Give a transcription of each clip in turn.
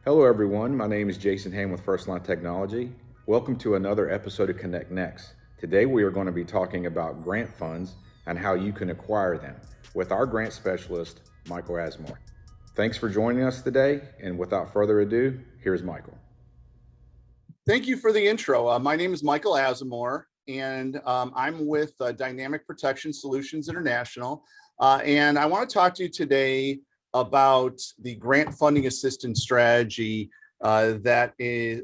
Hello everyone, my name is Jason Ham with First Line Technology. Welcome to another episode of ConnectNext. Today we are going to be talking about grant funds and how you can acquire them with our grant specialist, Michael Asmore. Thanks for joining us today, and without further ado, here's Michael. Thank you for the intro. My name is Michael Asmore, and I'm with Dynamic Protection Solutions International. And I want to talk to you today about the grant funding assistance strategy that is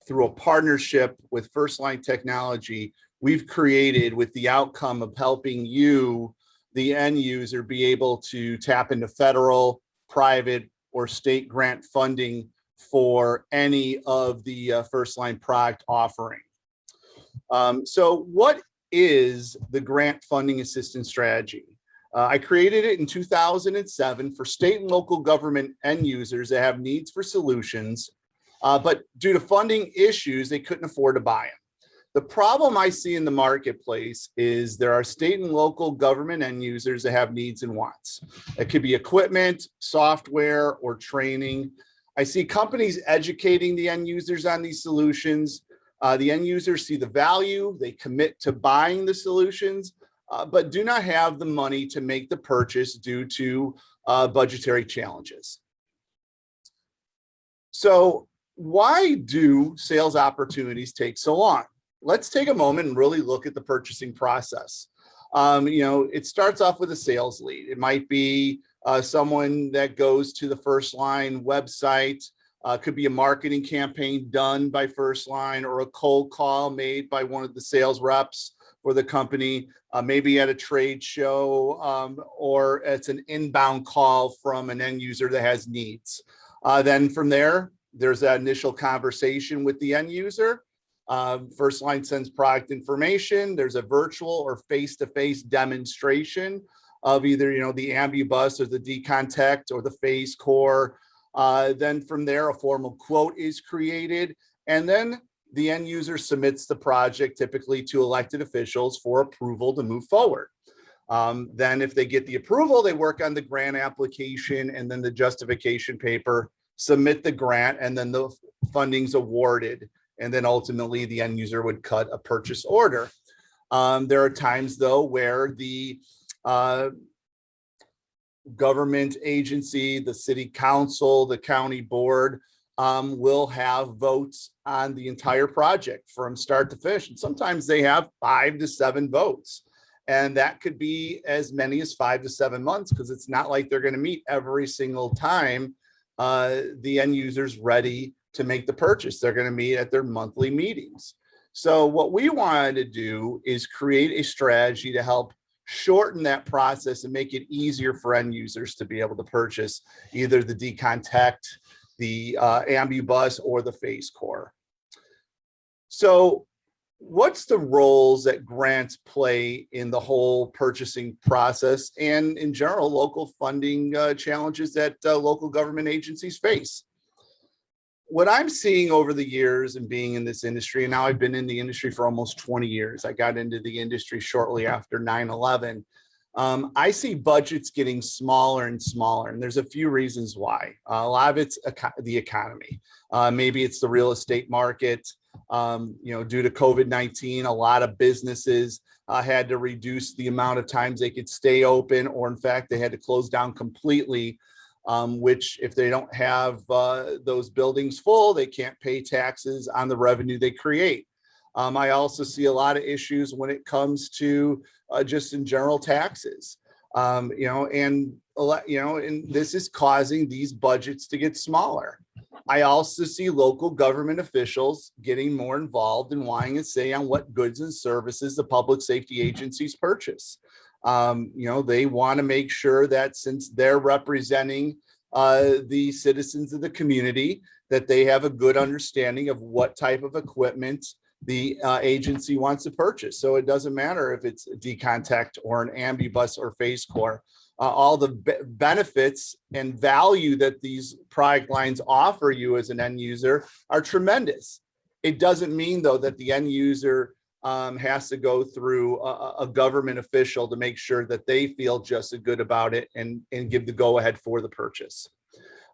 through a partnership with First Line Technology we've created with the outcome of helping you, the end user, be able to tap into federal, private, or state grant funding for any of the First Line product offering. So what is the grant funding assistance strategy? I created it in 2007 for state and local government end users that have needs for solutions, but due to funding issues, they couldn't afford to buy them. The problem I see in the marketplace is there are state and local government end users that have needs and wants. It could be equipment, software, or training. I see companies educating the end users on these solutions. The end users see the value, they commit to buying the solutions, but do not have the money to make the purchase due to budgetary challenges. So why do sales opportunities take so long? Let's take a moment and really look at the purchasing process. It starts off with a sales lead. It might be someone that goes to the First Line website, could be a marketing campaign done by First Line or a cold call made by one of the sales reps for the company, maybe at a trade show, or it's an inbound call from an end user that has needs. Then from there, there's that initial conversation with the end user. First Line sends product information. There's a virtual or face-to-face demonstration of either the AmbuBus or the Decon or the phase core. Then from there, a formal quote is created, and then the end user submits the project typically to elected officials for approval to move forward. Then if they get the approval, they work on the grant application and then the justification paper, submit the grant, and then the funding's awarded. And then ultimately the end user would cut a purchase order. There are times though where the government agency, the city council, the county board will have votes on the entire project from start to finish. And sometimes they have 5 to 7 votes. And that could be as many as 5 to 7 months, because it's not like they're going to meet every single time the end user's ready to make the purchase. They're going to meet at their monthly meetings. So what we wanted to do is create a strategy to help shorten that process and make it easier for end users to be able to purchase either the Decon, the AmbuBus, or the phase core. So what's the roles that grants play in the whole purchasing process and in general local funding challenges that local government agencies face? What I'm seeing over the years and being in this industry, and now I've been in the industry for almost 20 years. I got into the industry shortly after 9/11. I see budgets getting smaller and smaller, and there's a few reasons why. A lot of it's the economy. Maybe it's the real estate market. Due to COVID-19, a lot of businesses had to reduce the amount of times they could stay open, or in fact, they had to close down completely. Which if they don't have those buildings full, they can't pay taxes on the revenue they create. I also see a lot of issues when it comes to just in general taxes, and this is causing these budgets to get smaller. I also see local government officials getting more involved and wanting to say on what goods and services the public safety agencies purchase. They want to make sure that since they're representing the citizens of the community, that they have a good understanding of what type of equipment the agency wants to purchase. So it doesn't matter if it's a Decon or an AmbuBus or phase core. All the benefits and value that these product lines offer you as an end user are tremendous. It doesn't mean though that the end user has to go through a government official to make sure that they feel just as good about it and give the go ahead for the purchase.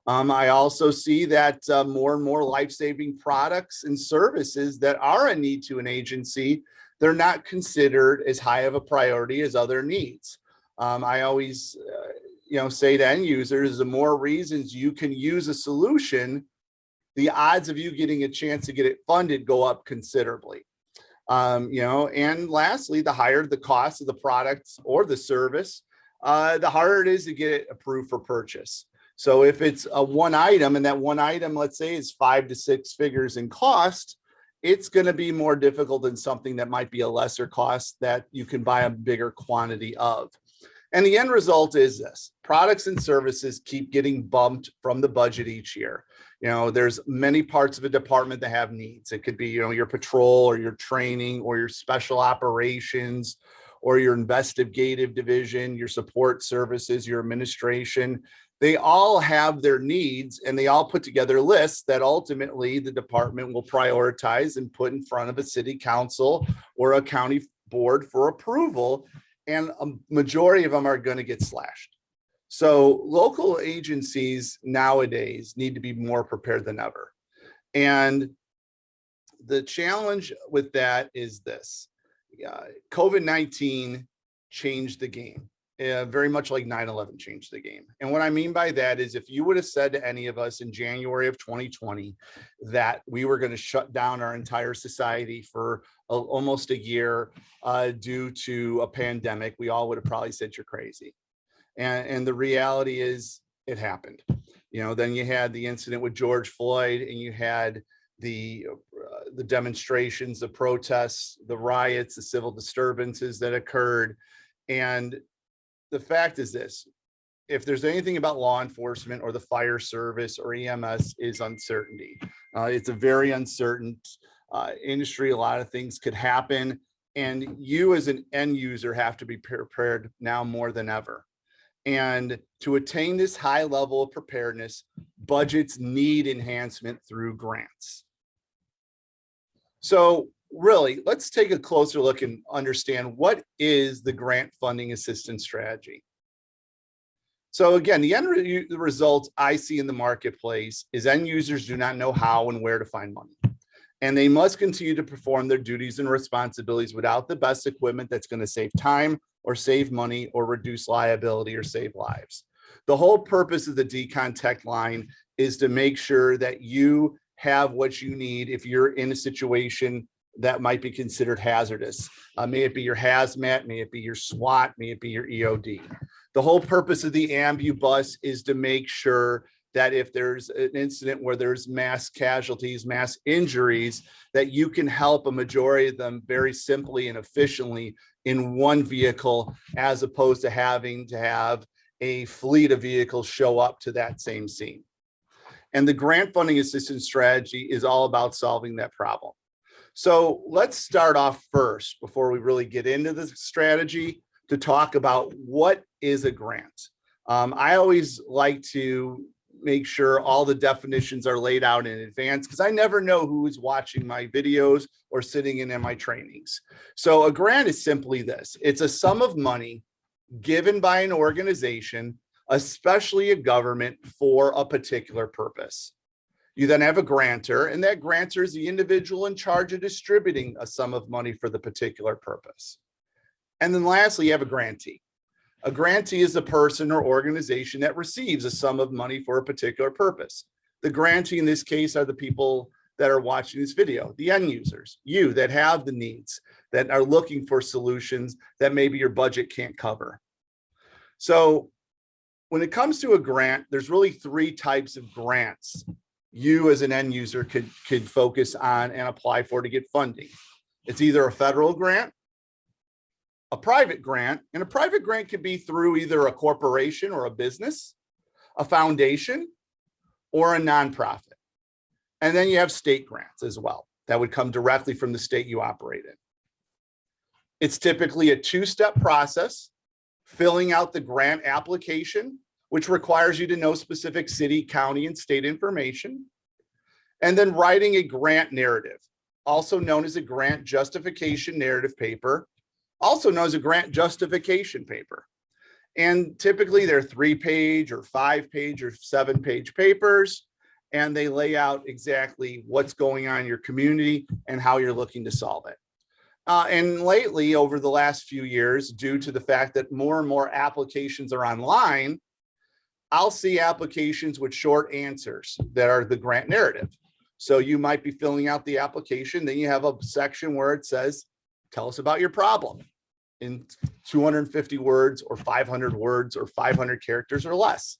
I also see that more and more life-saving products and services that are a need to an agency, they're not considered as high of a priority as other needs. I always, say to end users, the more reasons you can use a solution, the odds of you getting a chance to get it funded go up considerably. And lastly, the higher the cost of the product or the service, the harder it is to get it approved for purchase. So if it's a one item and that one item, let's say, is 5 to 6 figures in cost, it's going to be more difficult than something that might be a lesser cost that you can buy a bigger quantity of. And the end result is this: products and services keep getting bumped from the budget each year. There's many parts of a department that have needs. It could be, your patrol or your training or your special operations or your investigative division, your support services, your administration. They all have their needs, and they all put together lists that ultimately the department will prioritize and put in front of a city council or a county board for approval. And a majority of them are going to get slashed. So local agencies nowadays need to be more prepared than ever. And the challenge with that is this: COVID-19 changed the game. Very much like 9/11 changed the game. And what I mean by that is, if you would have said to any of us in January of 2020 that we were going to shut down our entire society for almost a year due to a pandemic, we all would have probably said you're crazy. And the reality is it happened. Then you had the incident with George Floyd, and you had the demonstrations, the protests, the riots, the civil disturbances that occurred. And the fact is this: if there's anything about law enforcement or the fire service or EMS, is uncertainty. It's a very uncertain industry. A lot of things could happen, and you as an end user have to be prepared now more than ever. And to attain this high level of preparedness, budgets need enhancement through grants. So really, let's take a closer look and understand what is the grant funding assistance strategy. So again, the end result I see in the marketplace is end users do not know how and where to find money. And they must continue to perform their duties and responsibilities without the best equipment that's going to save time or save money or reduce liability or save lives. The whole purpose of the Decon Tech line is to make sure that you have what you need if you're in a situation that might be considered hazardous. May it be your hazmat, may it be your SWAT, may it be your EOD. The whole purpose of the AmbuBus is to make sure that if there's an incident where there's mass casualties, mass injuries, that you can help a majority of them very simply and efficiently in one vehicle, as opposed to having to have a fleet of vehicles show up to that same scene. And the grant funding assistance strategy is all about solving that problem. So let's start off first, before we really get into the strategy, to talk about what is a grant. I always like to make sure all the definitions are laid out in advance, because I never know who is watching my videos or sitting in my trainings. So a grant is simply this: it's a sum of money given by an organization, especially a government, for a particular purpose. You then have a grantor, and that grantor is the individual in charge of distributing a sum of money for the particular purpose. And then lastly, you have a grantee. A grantee is a person or organization that receives a sum of money for a particular purpose. The grantee in this case are the people that are watching this video, the end users, you that have the needs, that are looking for solutions that maybe your budget can't cover. So when it comes to a grant, there's really 3 types of grants you as an end user could focus on and apply for to get funding. It's either a federal grant, a private grant, and a private grant could be through either a corporation or a business, a foundation, or a nonprofit. And then you have state grants as well that would come directly from the state you operate in. It's typically a 2-step process: filling out the grant application, which requires you to know specific city, county, and state information, and then writing a grant narrative, also known as a grant justification narrative paper, also known as a grant justification paper. And typically they're 3-page or 5-page or 7-page papers, and they lay out exactly what's going on in your community and how you're looking to solve it. And lately, over the last few years, due to the fact that more and more applications are online, I'll see applications with short answers that are the grant narrative. So you might be filling out the application, then you have a section where it says, tell us about your problem in 250 words or 500 words or 500 characters or less.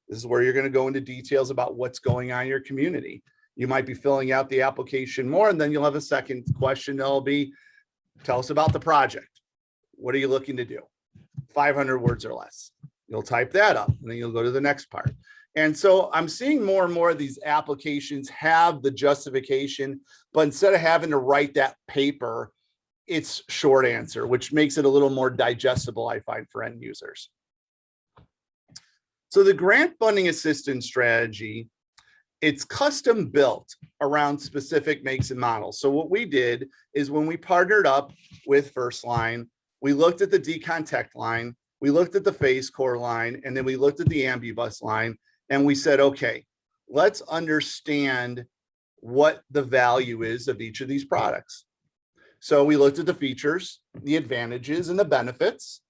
This is where you're going to go into details about what's going on in your community. You might be filling out the application more, and then you'll have a second question that'll be, tell us about the project. What are you looking to do? 500 words or less. You'll type that up, and then you'll go to the next part. And so I'm seeing more and more of these applications have the justification, but instead of having to write that paper, it's short answer, which makes it a little more digestible, I find, for end users. So the grant funding assistance strategy, it's custom built around specific makes and models. So what we did is when we partnered up with First Line, we looked at the Decon Tech line, we looked at the Phase Core line, and then we looked at the AmbuBus line, and we said, okay, let's understand what the value is of each of these products. So we looked at the features, the advantages, and the benefits,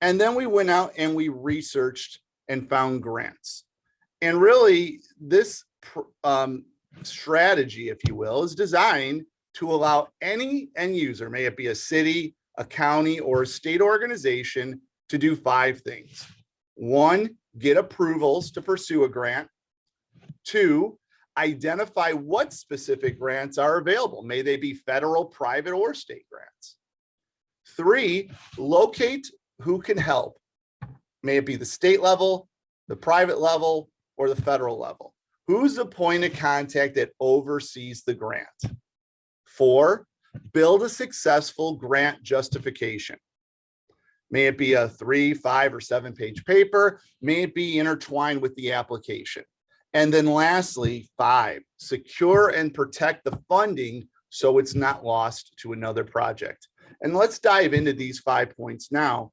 and then we went out and we researched and found grants. And really, this strategy, if you will, is designed to allow any end user, may it be a city, a county, or a state organization, to do 5 things. 1, get approvals to pursue a grant. 2, identify what specific grants are available. May they be federal, private, or state grants. 3, locate who can help. May it be the state level, the private level, or the federal level. Who's the point of contact that oversees the grant? 4, build a successful grant justification. May it be a 3, 5, or 7-page paper. May it be intertwined with the application. And then lastly, 5, secure and protect the funding so it's not lost to another project. And let's dive into these 5 points now.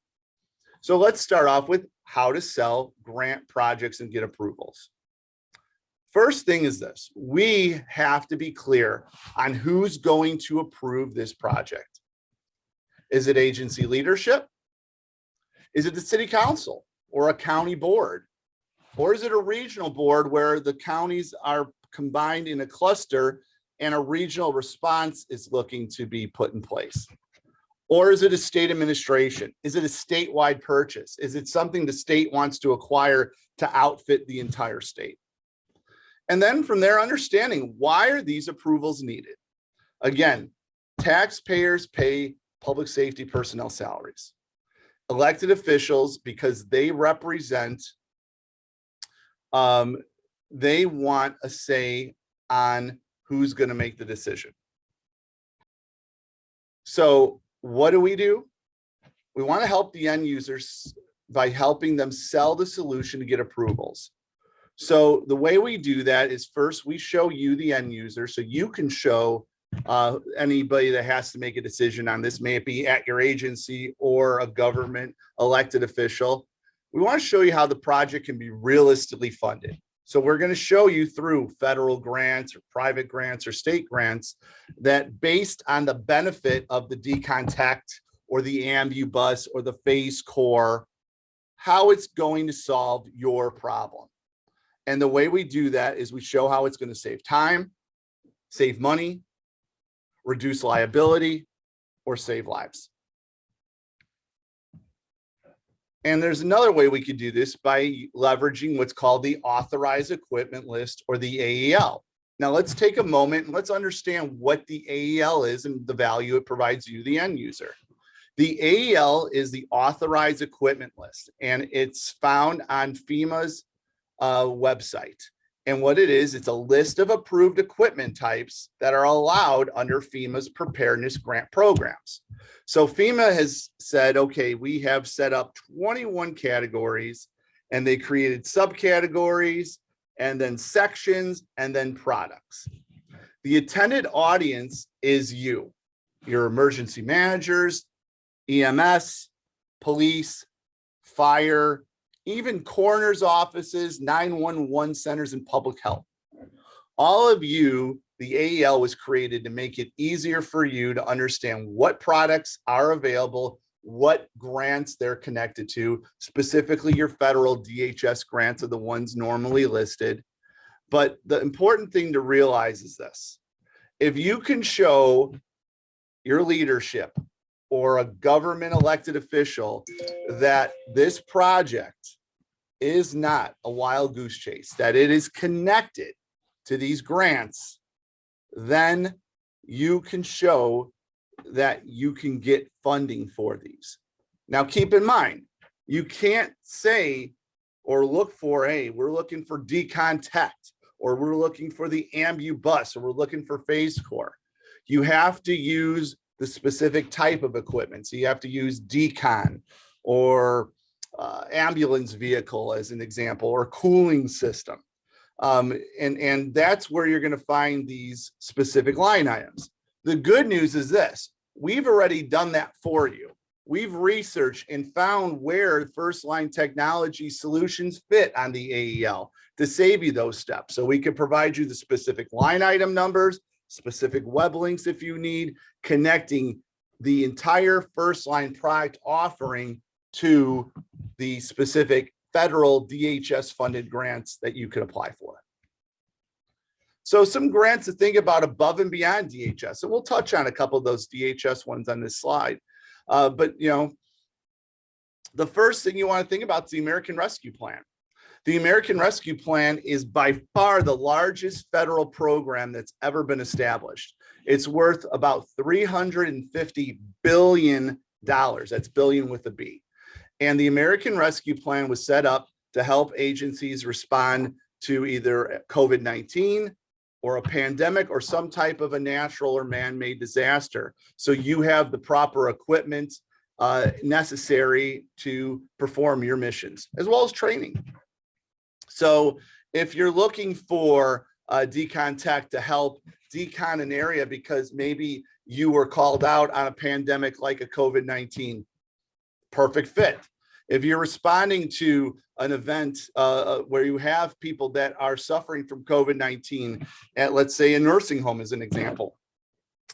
So let's start off with how to sell grant projects and get approvals. First thing is this: we have to be clear on who's going to approve this project. Is it agency leadership? Is it the city council or a county board? Or is it a regional board where the counties are combined in a cluster and a regional response is looking to be put in place? Or is it a state administration? Is it a statewide purchase? Is it something the state wants to acquire to outfit the entire state? And then from there, understanding, why are these approvals needed? Again, taxpayers pay public safety personnel salaries. Elected officials, because they represent, they want a say on who's going to make the decision. So what do? We want to help the end users by helping them sell the solution to get approvals. So the way we do that is, first, we show you the end user so you can show anybody that has to make a decision on this, may it be at your agency or a government elected official. We want to show you how the project can be realistically funded. So we're going to show you through federal grants or private grants or state grants that, based on the benefit of the Decon Tech or the AmbuBus or the Phase Core, how it's going to solve your problem. And the way we do that is we show how it's going to save time, save money, reduce liability, or save lives. And there's another way we could do this by leveraging what's called the Authorized Equipment List, or the AEL. Now let's take a moment and let's understand what the AEL is and the value it provides you, the end user. The AEL is the Authorized Equipment List, and it's found on FEMA's website. And what it is, it's a list of approved equipment types that are allowed under FEMA's preparedness grant programs. So FEMA has said, okay, we have set up 21 categories, and they created subcategories and then sections and then products. The intended audience is you, your emergency managers, EMS, police, fire, even coroner's offices, 911 centers, and public health. All of you, the AEL was created to make it easier for you to understand what products are available, what grants they're connected to. Specifically, your federal DHS grants are the ones normally listed. But the important thing to realize is this: if you can show your leadership or a government elected official that this project is not a wild goose chase, that it is connected to these grants, then you can show that you can get funding for these. Now, keep in mind, you can't say or look for, hey, we're looking for Decon Tech, or we're looking for the AmbuBus, or we're looking for Phase Core. You have to use the specific type of equipment. So you have to use Decon or ambulance vehicle as an example, or cooling system. And that's where you're going to find these specific line items. The good news is this: we've already done that for you. We've researched and found where first line technology solutions fit on the AEL to save you those steps. So we can provide you the specific line item numbers, specific web links if you need, connecting the entire first line product offering to the specific federal DHS funded grants that you can apply for. So some grants to think about above and beyond DHS, and we'll touch on a couple of those DHS ones on this slide. But you know, the first thing you want to think about is the American Rescue Plan. The American Rescue Plan is by far the largest federal program that's ever been established. It's worth about $350 billion. That's billion with a B. And the American Rescue Plan was set up to help agencies respond to either COVID-19 or a pandemic or some type of a natural or man-made disaster. So you have the proper equipment necessary to perform your missions, as well as training. So if you're looking for Decon Tech to help decon an area because maybe you were called out on a pandemic like a COVID-19, perfect fit. If you're responding to an event where you have people that are suffering from COVID-19 at, let's say, a nursing home as an example,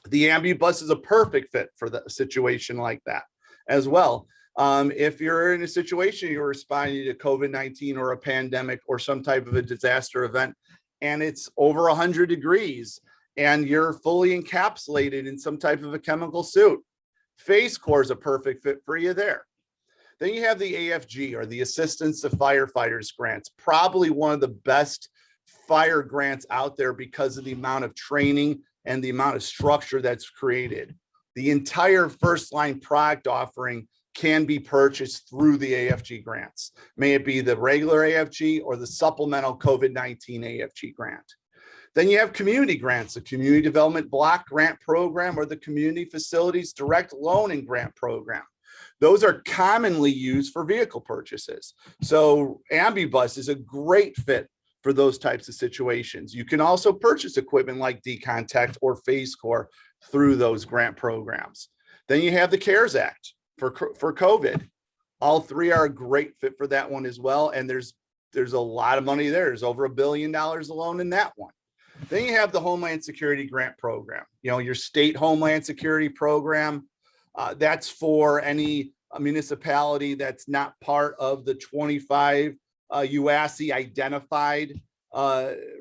the AmbuBus is a perfect fit for the situation like that as well. If you're in a situation you're responding to COVID-19 or a pandemic or some type of a disaster event, and it's over 100 degrees and you're fully encapsulated in some type of a chemical suit, Phase Core is a perfect fit for you there. Then you have the AFG, or the Assistance to Firefighters grants, probably one of the best fire grants out there because of the amount of training and the amount of structure that's created. The entire first line product offering can be purchased through the AFG grants. May it be the regular AFG or the supplemental COVID-19 AFG grant. Then you have community grants, the Community Development Block Grant Program or the Community Facilities Direct Loan and Grant Program. Those are commonly used for vehicle purchases. So AmbuBus is a great fit for those types of situations. You can also purchase equipment like Decon Tech or Phase Core through those grant programs. Then you have the CARES Act for COVID. All three are a great fit for that one as well. And there's a lot of money there. There's over $1 billion alone in that one. Then you have the Homeland Security Grant Program. You know, your state Homeland Security program, that's for any municipality that's not part of the 25 UASI identified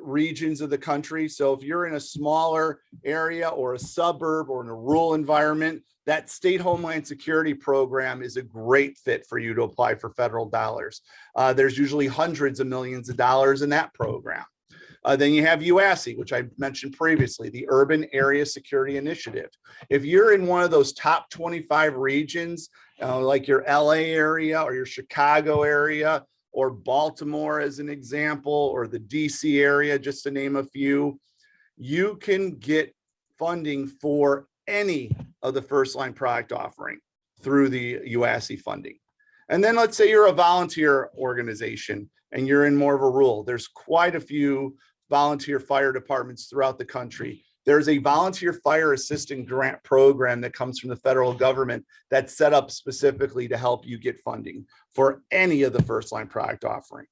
regions of the country. So if you're in a smaller area or a suburb or in a rural environment, that state Homeland Security program is a great fit for you to apply for federal dollars. There's usually hundreds of millions of dollars in that program. Then you have UASI, which I mentioned previously, the Urban Area Security Initiative. If you're in one of those top 25 regions, like your LA area or your Chicago area or Baltimore as an example, or the DC area, just to name a few, you can get funding for any of the first line product offering through the UASI funding. And then let's say you're a volunteer organization and you're in more of a rural. There's quite a few volunteer fire departments throughout the country There's a volunteer fire assistant grant program that comes from the federal government that's set up specifically to help you get funding for any of the first line product offering.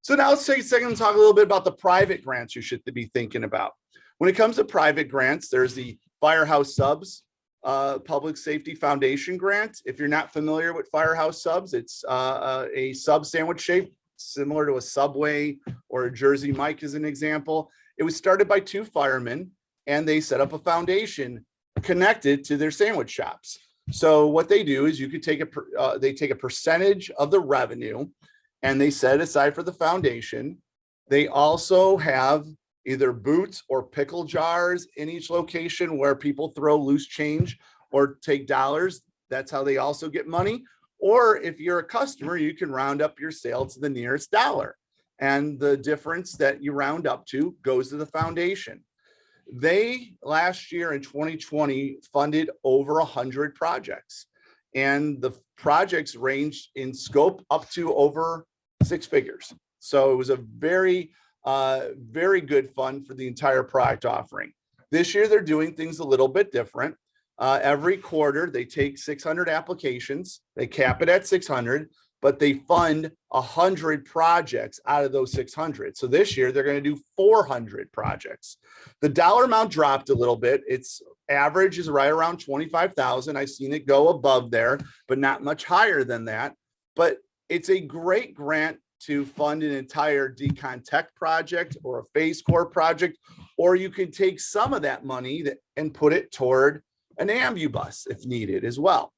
So now let's take a second and talk a little bit about the private grants you should be thinking about. When it comes to private grants, there's the Firehouse Subs Public Safety Foundation grant. If you're not familiar with Firehouse Subs, it's a sub sandwich shape similar to a Subway or a Jersey Mike as an example. It was started by two firemen, and they set up a foundation connected to their sandwich shops. So what they do is you could take they take a percentage of the revenue and they set it aside for the foundation. They also have either boots or pickle jars in each location where people throw loose change or take dollars. That's how they also get money. Or if you're a customer, you can round up your sale to the nearest dollar. And the difference that you round up to goes to the foundation. They last year in 2020 funded over 100 projects. And the projects ranged in scope up to over 6 figures. So it was a very good fund for the entire product offering. This year, they're doing things a little bit different. Every quarter, they take 600 applications, they cap it at 600, but they fund 100 projects out of those 600. So this year, they're going to do 400 projects. The dollar amount dropped a little bit. Its average is right around 25,000. I've seen it go above there, but not much higher than that. But it's a great grant to fund an entire Decon Tech project or a phase core project, or you could take some of that money and put it toward an AmbuBus if needed as well.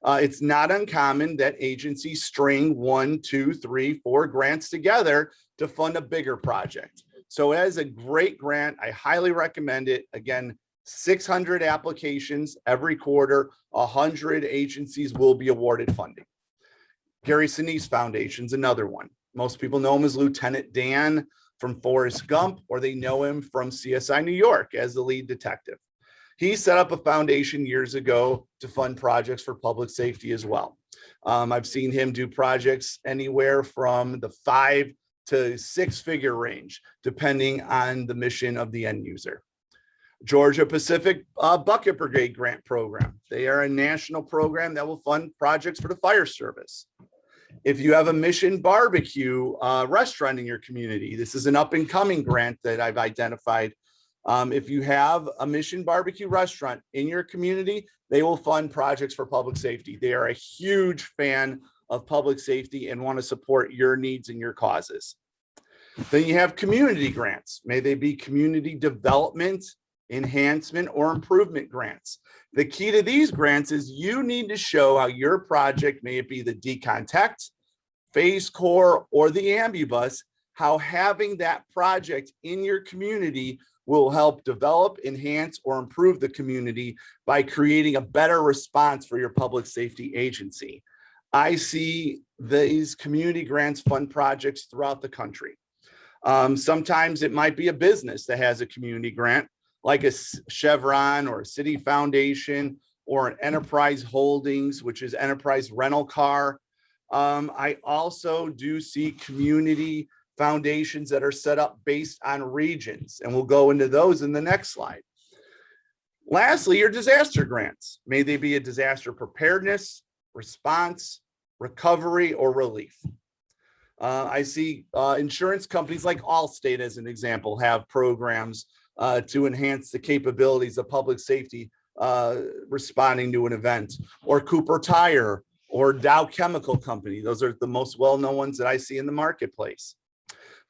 It's not uncommon that agencies string 1, 2, 3, 4 grants together to fund a bigger project. So it is a great grant. I highly recommend it. Again, 600 applications every quarter, 100 agencies will be awarded funding. Gary Sinise Foundation's another one. Most people know him as Lieutenant Dan from Forrest Gump, or they know him from CSI New York as the lead detective. He set up a foundation years ago to fund projects for public safety as well. I've seen him do projects anywhere from the 5 to 6 figure range, depending on the mission of the end user. Georgia Pacific Bucket Brigade Grant Program. They are a national program that will fund projects for the fire service. If you have a Mission Barbecue restaurant in your community, this is an up and coming grant that I've identified. If you have a Mission Barbecue restaurant in your community, they will fund projects for public safety. They are a huge fan of public safety and want to support your needs and your causes. Then you have community grants. May they be community development, enhancement, or improvement grants. The key to these grants is you need to show how your project, may it be the Decon Tech, phase core, or the AmbuBus, how having that project in your community will help develop, enhance, or improve the community by creating a better response for your public safety agency. I see these community grants fund projects throughout the country. Sometimes it might be a business that has a community grant, like a Chevron or a city foundation or an enterprise holdings, which is enterprise rental car. I also do see community foundations that are set up based on regions, and we'll go into those in the next slide. Lastly, your disaster grants. May they be a disaster preparedness, response, recovery, or relief. I see insurance companies like Allstate, as an example, have programs to enhance the capabilities of public safety responding to an event, or Cooper Tire, or Dow Chemical Company. Those are the most well-known ones that I see in the marketplace.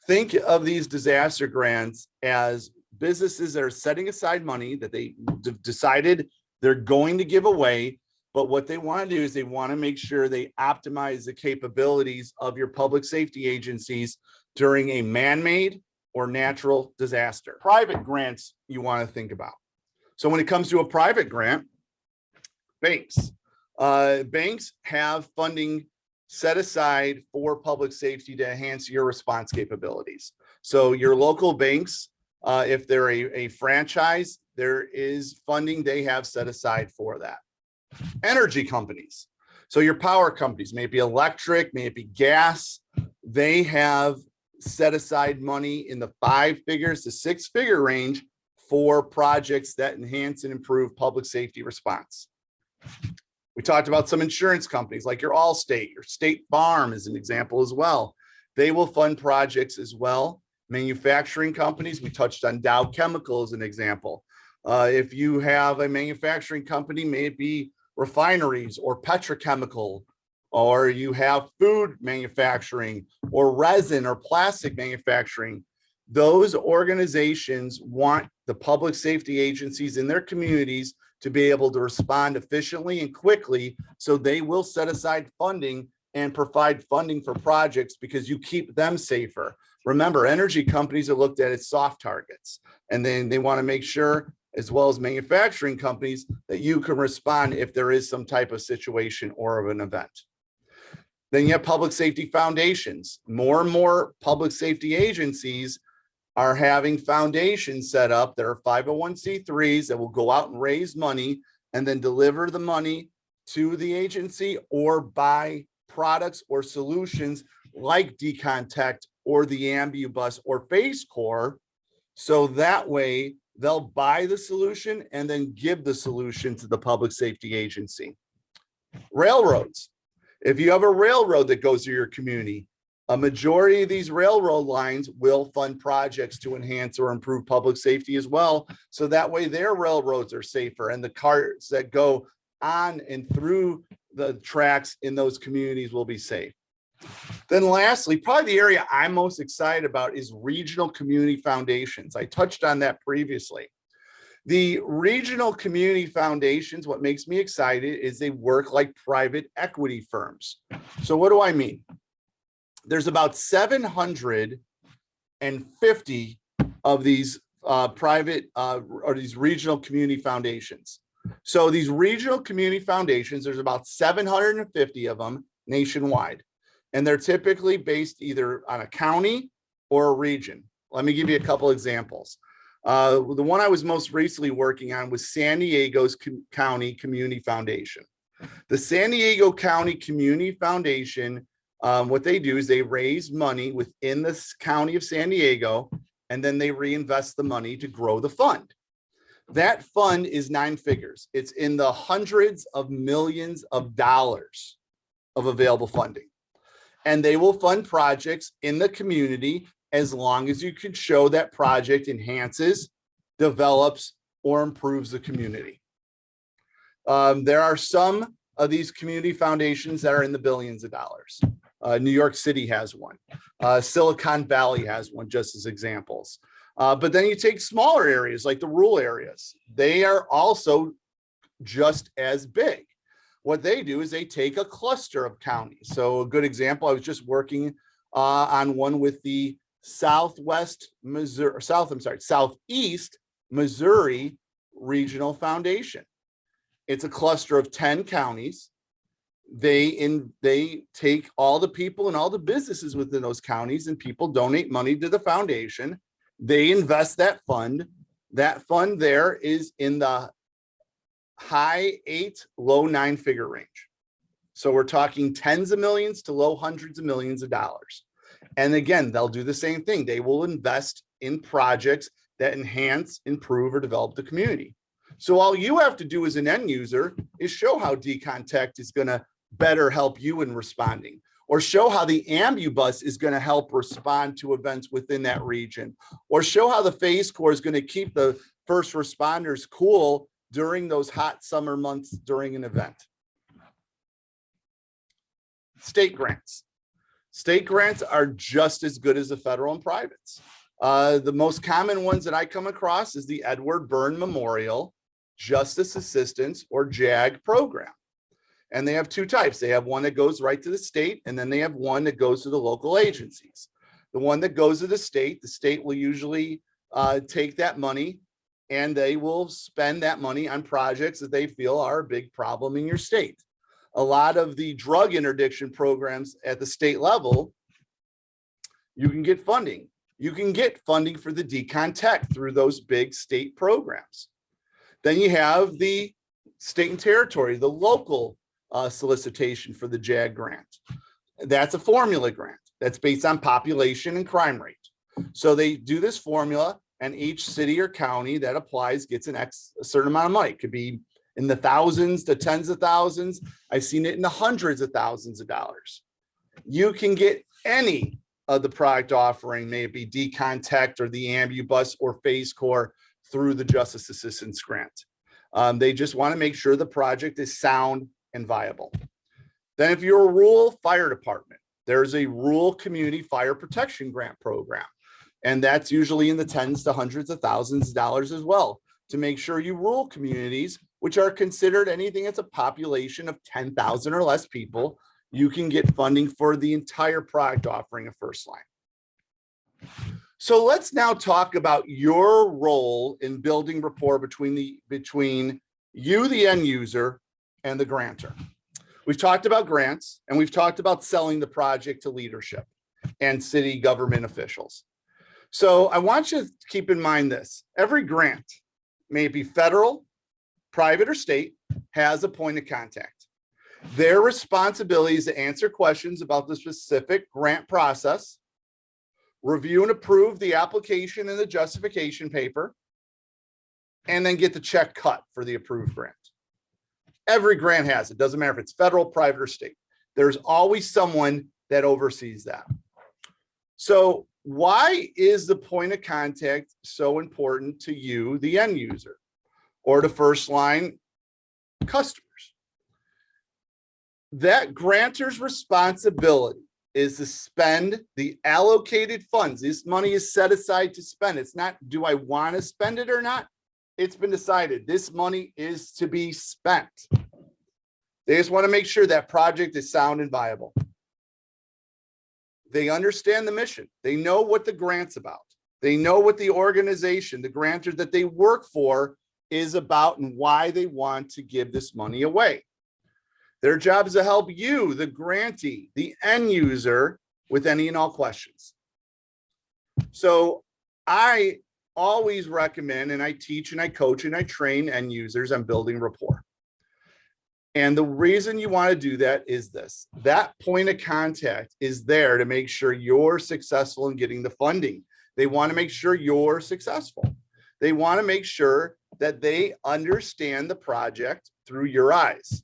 Think of these disaster grants as businesses that are setting aside money that they decided they're going to give away, but what they want to do is they want to make sure they optimize the capabilities of your public safety agencies during a man-made or natural disaster. Private grants you want to think about. So when it comes to a private grant, banks have funding set aside for public safety to enhance your response capabilities. So your local banks, if they're a franchise, there is funding they have set aside for that. Energy companies. So your power companies, may it be electric, may it be gas, they have set aside money in the 5 figures to 6 figure range for projects that enhance and improve public safety response. We talked about some insurance companies like your Allstate, your State Farm is an example as well. They will fund projects as well. Manufacturing companies, we touched on Dow Chemical as an example. If you have a manufacturing company, may it be refineries or petrochemical, or you have food manufacturing or resin or plastic manufacturing, those organizations want the public safety agencies in their communities to be able to respond efficiently and quickly. So they will set aside funding and provide funding for projects because you keep them safer. Remember, energy companies are looked at as soft targets, and then they want to make sure, as well as manufacturing companies, that you can respond if there is some type of situation or of an event. Then you have public safety foundations. More and more public safety agencies are having foundations set up that are 501c3s that will go out and raise money and then deliver the money to the agency or buy products or solutions like DeconTech or the AmbuBus or FaceCore. So that way they'll buy the solution and then give the solution to the public safety agency. Railroads. If you have a railroad that goes through your community, a majority of these railroad lines will fund projects to enhance or improve public safety as well. So that way their railroads are safer and the cars that go on and through the tracks in those communities will be safe. Then lastly, probably the area I'm most excited about is regional community foundations. I touched on that previously. The regional community foundations, what makes me excited is they work like private equity firms. So what do I mean? There's about 750 of these private or these regional community foundations. So these regional community foundations, there's about 750 of them nationwide. And they're typically based either on a county or a region. Let me give you a couple examples. The one I was most recently working on was San Diego's County Community Foundation. The San Diego County Community Foundation, what they do is they raise money within the county of San Diego, and then they reinvest the money to grow the fund. That fund is 9 figures. It's in the hundreds of millions of dollars of available funding. And they will fund projects in the community as long as you can show that project enhances, develops, or improves the community. There are some of these community foundations that are in the billions of dollars. New York City has one. Silicon Valley has one, just as examples. But then you take smaller areas like the rural areas. They are also just as big. What they do is they take a cluster of counties. So a good example, I was just working on one with the Southeast Missouri Regional Foundation. It's a cluster of 10 counties. They take all the people and all the businesses within those counties, and people donate money to the foundation. They invest that fund. That fund there is in the high 8, low 9 figure range. So we're talking tens of millions to low hundreds of millions of dollars. And again, they'll do the same thing. They will invest in projects that enhance, improve, or develop the community. So all you have to do as an end user is show how DeconTech is going to better help you in responding, or show how the AmbuBus is going to help respond to events within that region, or show how the FaceCore is going to keep the first responders cool during those hot summer months during an event. State grants. State grants are just as good as the federal and privates. The most common ones that I come across is the Edward Byrne Memorial Justice Assistance, or JAG program. And they have 2 types. They have one that goes right to the state, and then they have one that goes to the local agencies. The one that goes to the state will usually take that money and they will spend that money on projects that they feel are a big problem in your state. A lot of the drug interdiction programs at the state level, you can get funding. You can get funding for the DeconTech through those big state programs. Then you have the state and territory, the local solicitation for the JAG grant. That's a formula grant that's based on population and crime rate. So they do this formula. and each city or county that applies gets a certain amount of money. It could be in the thousands to tens of thousands. I've seen it in the hundreds of thousands of dollars. You can get any of the product offering, maybe Decon Tech or the AmbuBus or Phase Core, through the Justice Assistance Grant. They just want to make sure the project is sound and viable. Then if you're a rural fire department, there's a rural community fire protection grant program. And that's usually in the tens to hundreds of thousands of dollars as well, to make sure you rural communities, which are considered anything that's a population of 10,000 or less people, you can get funding for the entire product offering of First Line. So let's now talk about your role in building rapport between you, the end user, and the grantor. We've talked about grants, and we've talked about selling the project to leadership and city government officials. So I want you to keep in mind this: every grant, may it be federal, private, or state, has a point of contact. Their responsibility is to answer questions about the specific grant process, review and approve the application and the justification paper, and then get the check cut for the approved grant. Every grant has it. Doesn't matter if it's federal, private, or state. There's always someone that oversees that. So why is the point of contact so important to you, the end user, or the First Line customers? That grantor's responsibility is to spend the allocated funds. This money is set aside to spend. It's not, do I want to spend it or not? It's been decided. This money is to be spent. They just want to make sure that project is sound and viable. They understand the mission. They know what the grant's about. They know what the organization, the grantor that they work for, is about and why they want to give this money away. Their job is to help you, the grantee, the end user, with any and all questions. So I always recommend, and I teach and I coach and I train end users on building rapport. And the reason you want to do that is this: that point of contact is there to make sure you're successful in getting the funding. They want to make sure you're successful. They want to make sure that they understand the project through your eyes.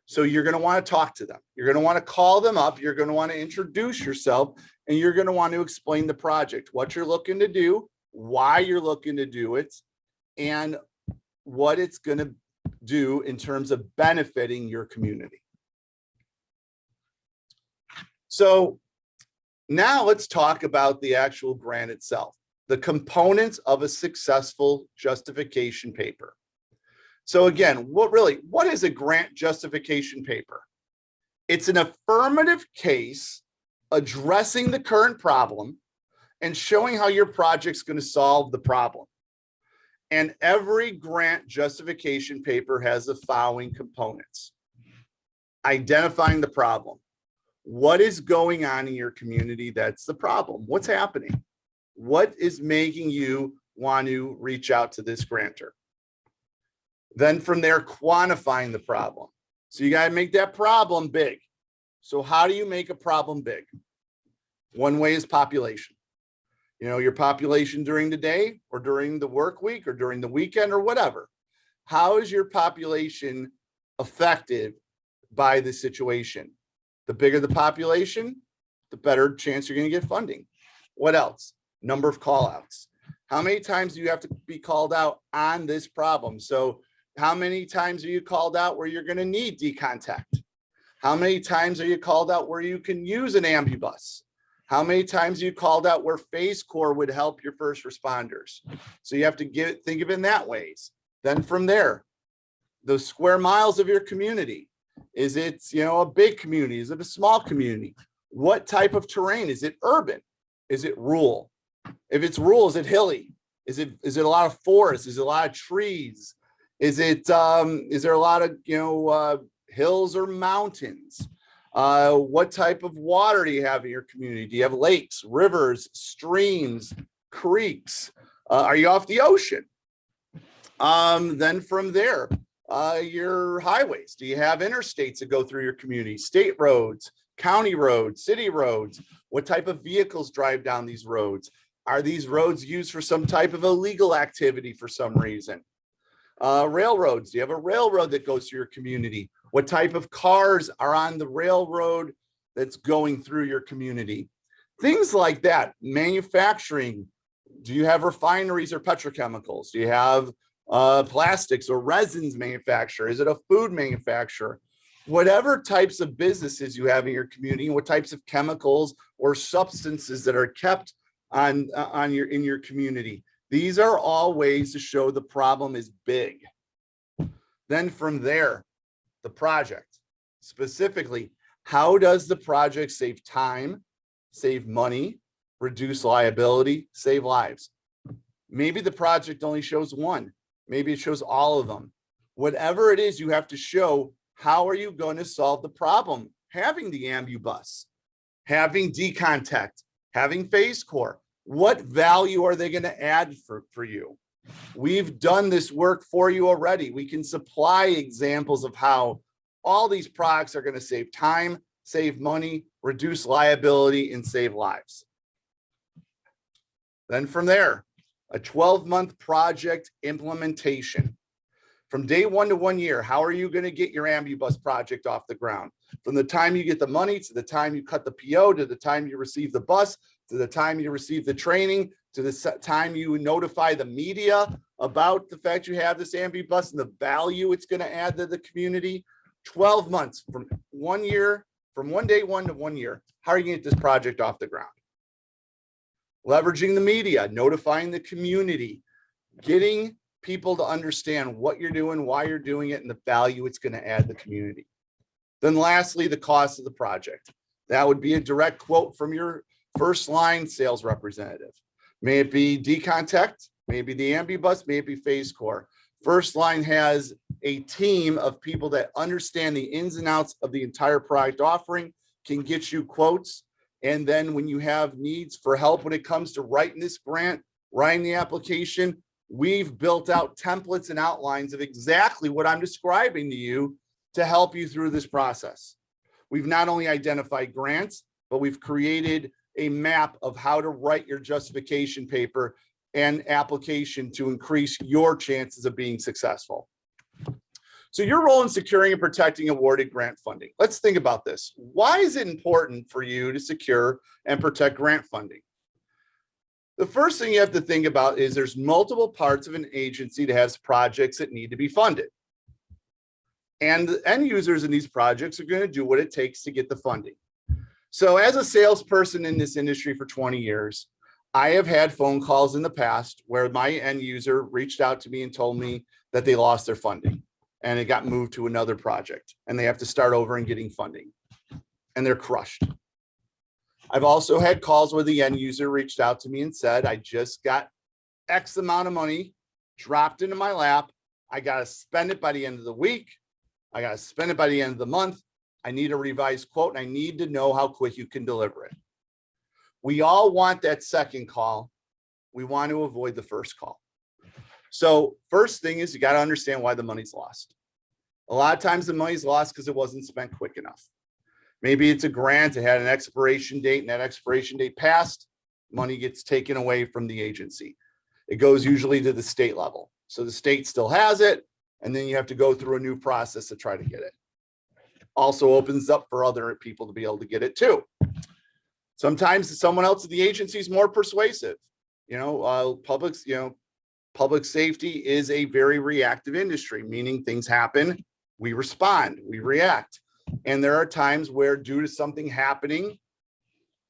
So you're going to want to talk to them. You're going to want to call them up. You're going to want to introduce yourself, and you're going to want to explain the project, what you're looking to do, why you're looking to do it, and what it's going to do in terms of benefiting your community. So now let's talk about the actual grant itself, the components of a successful justification paper. So again, what is a grant justification paper? It's an affirmative case addressing the current problem and showing how your project's going to solve the problem. And every grant justification paper has the following components: identifying the problem. What is going on in your community that's the problem? What's happening? What is making you want to reach out to this grantor? Then from there, quantifying the problem. So you got to make that problem big. So how do you make a problem big? One way is population. You know, your population during the day or during the work week or during the weekend or whatever. How is your population affected by the situation? The bigger the population, the better chance you're going to get funding. What else? Number of call outs. How many times do you have to be called out on this problem? So how many times are you called out where you're going to need Decon? How many times are you called out where you can use an AmbuBus? How many times are you called out where Phase Core would help your first responders? So you have to think of it in that ways. Then from there, the square miles of your community. Is it, a big community? Is it a small community? What type of terrain? Is it urban? Is it rural? If it's rural, is it hilly? Is it a lot of forests? Is it a lot of trees? Is there a lot of, hills or mountains? What type of water do you have in your community? Do you have lakes, rivers, streams, creeks? Are you off the ocean? Then from there, your highways. Do you have interstates that go through your community? State roads, county roads, city roads? What type of vehicles drive down these roads? Are these roads used for some type of illegal activity for some reason? Railroads, do you have a railroad that goes through your community? What type of cars are on the railroad that's going through your community? Things like that. Manufacturing, do you have refineries or petrochemicals? Do you have plastics or resins manufacturer? Is it a food manufacturer? Whatever types of businesses you have in your community, what types of chemicals or substances that are kept in your community. These are all ways to show the problem is big. Then from there, the project. Specifically, how does the project save time, save money, reduce liability, save lives? Maybe the project only shows one. Maybe it shows all of them. Whatever it is, you have to show how are you going to solve the problem? Having the AmbuBus, having Decontact, having phase core. What value are they going to add for you? We've done this work for you already. We can supply examples of how all these products are going to save time, save money, reduce liability, and save lives. Then from there, a 12-month project implementation. From day 1 to 1 year, how are you going to get your AmbuBus project off the ground? From the time you get the money to the time you cut the PO, to the time you receive the bus, to the time you receive the training, to the time you notify the media about the fact you have this AmbuBus and the value it's going to add to the community. 12 months from 1 year, from day 1 to 1 year. How are you going to get this project off the ground? Leveraging the media, notifying the community, getting people to understand what you're doing, why you're doing it, and the value it's going to add the community. Then lastly, the cost of the project. That would be a direct quote from your first line sales representative. May it be Decontact, maybe the AmbuBus, maybe phase core. First line has a team of people that understand the ins and outs of the entire product offering, can get you quotes. And then when you have needs for help when it comes to writing this grant, writing the application, we've built out templates and outlines of exactly what I'm describing to you to help you through this process. We've not only identified grants, but we've created a map of how to write your justification paper and application to increase your chances of being successful. So your role in securing and protecting awarded grant funding. Let's think about this. Why is it important for you to secure and protect grant funding? The first thing you have to think about is there's multiple parts of an agency that has projects that need to be funded. And the end users in these projects are going to do what it takes to get the funding. So as a salesperson in this industry for 20 years, I have had phone calls in the past where my end user reached out to me and told me that they lost their funding and it got moved to another project and they have to start over and getting funding and they're crushed. I've also had calls where the end user reached out to me and said, I just got X amount of money dropped into my lap. I got to spend it by the end of the week. I got to spend it by the end of the month. I need a revised quote and I need to know how quick you can deliver it. We all want that second call. We want to avoid the first call. So first thing is you got to understand why the money's lost. A lot of times the money's lost because it wasn't spent quick enough. Maybe it's a grant, it had an expiration date and that expiration date passed, money gets taken away from the agency. It goes usually to the state level. So the state still has it, and then you have to go through a new process to try to get it. Also opens up for other people to be able to get it too. Sometimes someone else at the agency is more persuasive. Public safety is a very reactive industry, meaning things happen, we respond, we react. And there are times where due to something happening,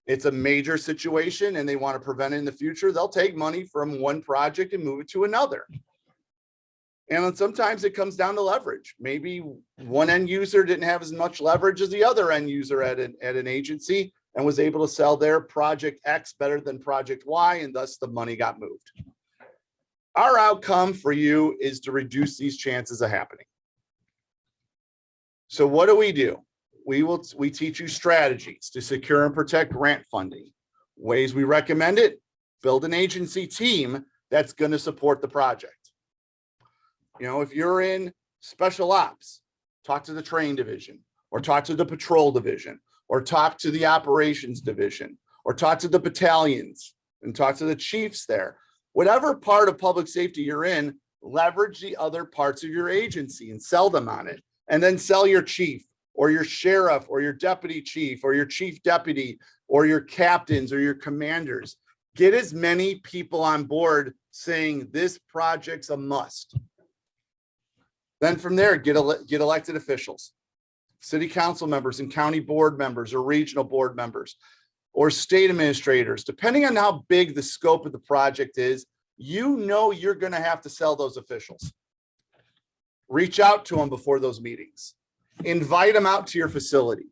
it's a major situation and they want to prevent it in the future, they'll take money from one project and move it to another. And sometimes it comes down to leverage. Maybe one end user didn't have as much leverage as the other end user at an agency and was able to sell their project X better than project Y, and thus the money got moved. Our outcome for you is to reduce these chances of happening. So what do? We teach you strategies to secure and protect grant funding. Ways we recommend it: build an agency team that's going to support the project. If you're in special ops, talk to the train division, or talk to the patrol division, or talk to the operations division, or talk to the battalions. and talk to the chiefs there. Whatever part of public safety you're in, leverage the other parts of your agency and sell them on it. And then sell your chief or your sheriff or your deputy chief or your chief deputy or your captains or your commanders. Get as many people on board saying this project's a must. Then from there, get elected officials, city council members and county board members or regional board members or state administrators. Depending on how big the scope of the project is, you know you're going to have to sell those officials. Reach out to them before those meetings. Invite them out to your facility.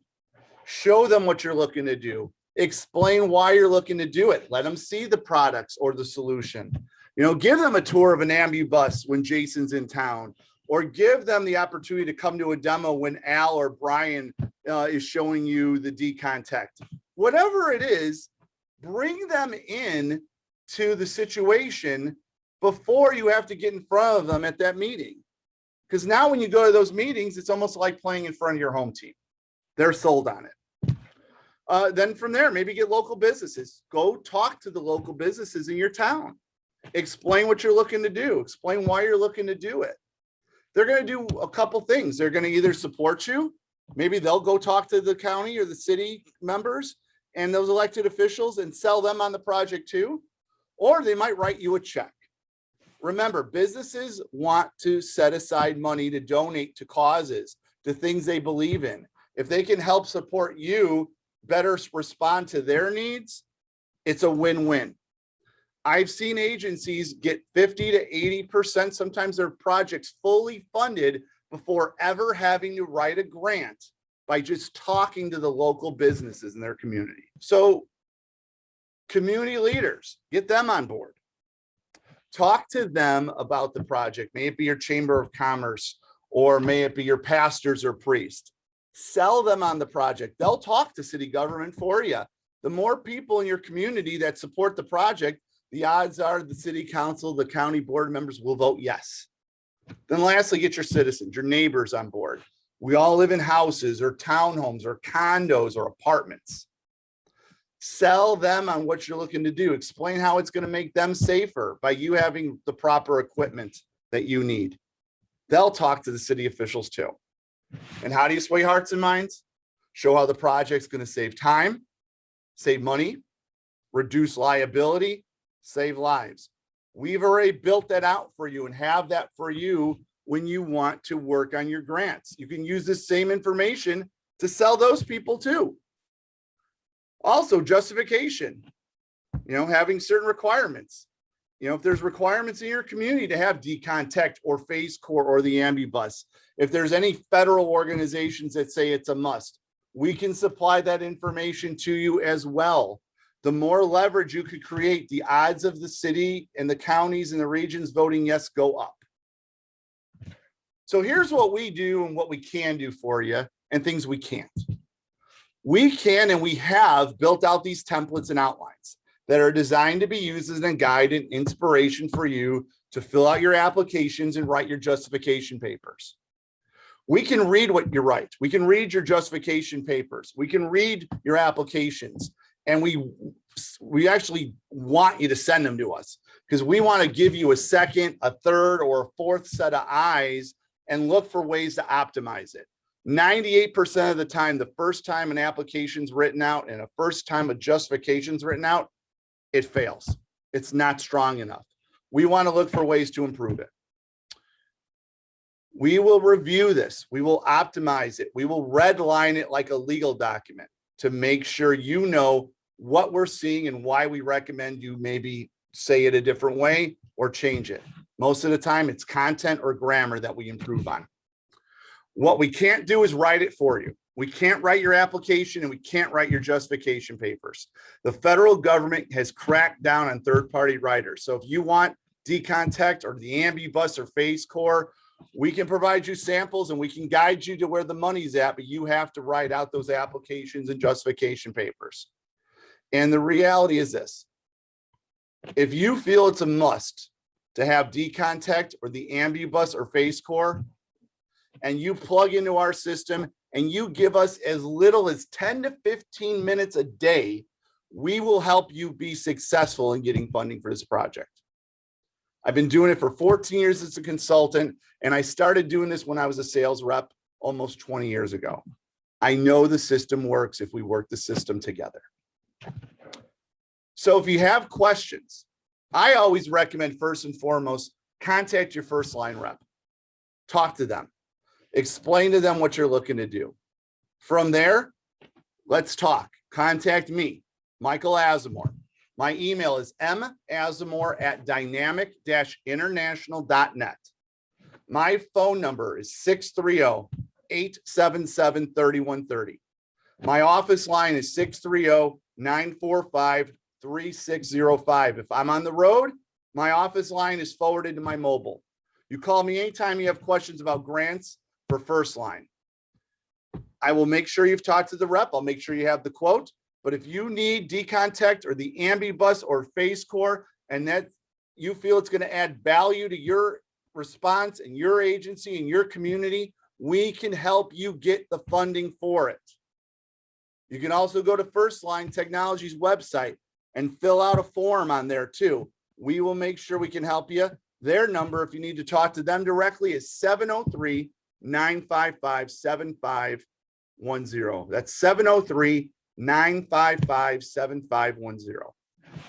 Show them what you're looking to do. Explain why you're looking to do it. Let them see the products or the solution. You know, give them a tour of an AmbuBus when Jason's in town, or give them the opportunity to come to a demo when Al or Brian is showing you the Decon tech. Whatever it is, bring them in to the situation before you have to get in front of them at that meeting. Because now when you go to those meetings, it's almost like playing in front of your home team. They're sold on it. Then from there, maybe get local businesses. Go talk to the local businesses in your town. Explain what you're looking to do. Explain why you're looking to do it. They're going to do a couple things. They're going to either support you. Maybe they'll go talk to the county or the city members and those elected officials and sell them on the project too. Or they might write you a check. Remember, businesses want to set aside money to donate to causes, to things they believe in. If they can help support you better respond to their needs, it's a win-win. I've seen agencies get 50 to 80%, sometimes their projects fully funded before ever having to write a grant by just talking to the local businesses in their community. So community leaders, get them on board. Talk to them about the project. May it be your Chamber of Commerce, or may it be your pastors or priests. Sell them on the project. They'll talk to city government for you. The more people in your community that support the project, the odds are the city council, the county board members will vote yes. Then lastly, get your citizens, your neighbors on board. We all live in houses or townhomes or condos or apartments. Sell them on what you're looking to do. Explain how it's going to make them safer by you having the proper equipment that you need. They'll talk to the city officials too. And how do you sway hearts and minds? Show how the project's going to save time, save money, reduce liability, save lives. We've already built that out for you and have that for you when you want to work on your grants. You can use this same information to sell those people too. Also, justification, having certain requirements. If there's requirements in your community to have Decon Tech or Phase Core or the AmbuBus, if there's any federal organizations that say it's a must, we can supply that information to you as well. The more leverage you could create, the odds of the city and the counties and the regions voting yes go up. So here's what we do and what we can do for you and things we can't. We can and we have built out these templates and outlines that are designed to be used as a guide and inspiration for you to fill out your applications and write your justification papers. We can read what you write. We can read your justification papers. We can read your applications. And we actually want you to send them to us because we want to give you a second, a third, or a fourth set of eyes and look for ways to optimize it. 98% of the time, the first time an application's written out and the first time a justification's written out, it fails. It's not strong enough. We want to look for ways to improve it. We will review this. We will optimize it. We will redline it like a legal document to make sure you know what we're seeing and why we recommend you maybe say it a different way or change it. Most of the time, it's content or grammar that we improve on. What we can't do is write it for you. We can't write your application and we can't write your justification papers. The federal government has cracked down on third-party writers. So if you want Decon Tech or the AmbuBus or Phase Core, we can provide you samples and we can guide you to where the money's at, but you have to write out those applications and justification papers. And the reality is this: if you feel it's a must to have Decon Tech or the AmbuBus or Phase Core, and you plug into our system and you give us as little as 10 to 15 minutes a day, We will help you be successful in getting funding for this project. I've been doing it for 14 years as a consultant, and I started doing this when I was a sales rep almost 20 years ago. I know the system works if we work the system together. So if you have questions, I always recommend first and foremost, contact your first line rep. Talk to them. Explain to them what you're looking to do. From there, let's talk. Contact me, Michael Azamore. My email is mazamore@dynamic-international.net. My phone number is 630-877-3130. My office line is 630-945-3605. If I'm on the road, my office line is forwarded to my mobile. You call me anytime you have questions about grants for first line. I will make sure you've talked to the rep. I'll make sure you have the quote. But if you need Decon Tech or the AmbuBus or Phase Core, and that you feel it's going to add value to your response and your agency and your community, we can help you get the funding for it. You can also go to First Line Technology's website and fill out a form on there too. We will make sure we can help you. Their number, if you need to talk to them directly, is 703-955-7510. That's 703-955-7510.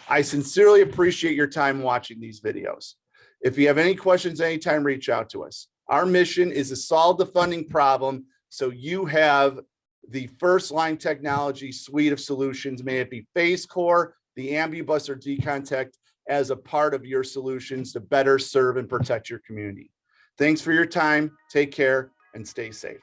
I sincerely appreciate your time watching these videos. If you have any questions anytime, reach out to us. Our mission is to solve the funding problem so you have the First Line Technology suite of solutions, may it be Phase Core, the AmbuBus, or Decon Tech, as a part of your solutions to better serve and protect your community. Thanks for your time. Take care and stay safe.